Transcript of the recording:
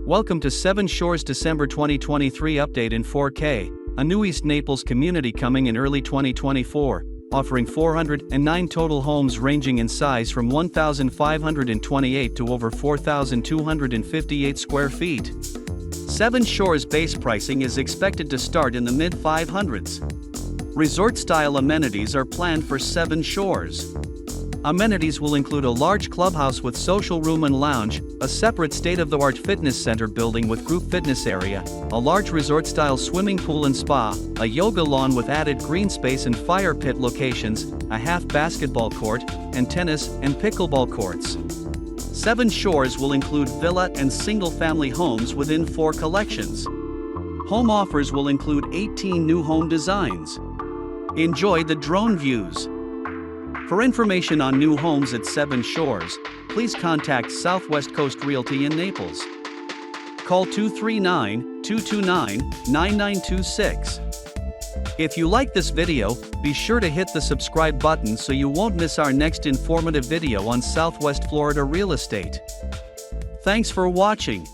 Welcome to Seven Shores December 2023 update in 4K, a new East Naples community coming in early 2024, offering 409 total homes ranging in size from 1,528 to over 4,258 square feet. Seven Shores base pricing is expected to start in the mid-500s. Resort-style amenities are planned for Seven Shores. Amenities will include a large clubhouse with social room and lounge, a separate state-of-the-art fitness center building with group fitness area, a large resort-style swimming pool and spa, a yoga lawn with added green space and fire pit locations, a half basketball court, and tennis and pickleball courts. Seven Shores will include villa and single-family homes within 4 collections. Home offers will include 18 new home designs. Enjoy the drone views. For information on new homes at Seven Shores, please contact Southwest Coast Realty in Naples. Call 239-229-9926. If you like this video, be sure to hit the subscribe button so you won't miss our next informative video on Southwest Florida real estate. Thanks for watching.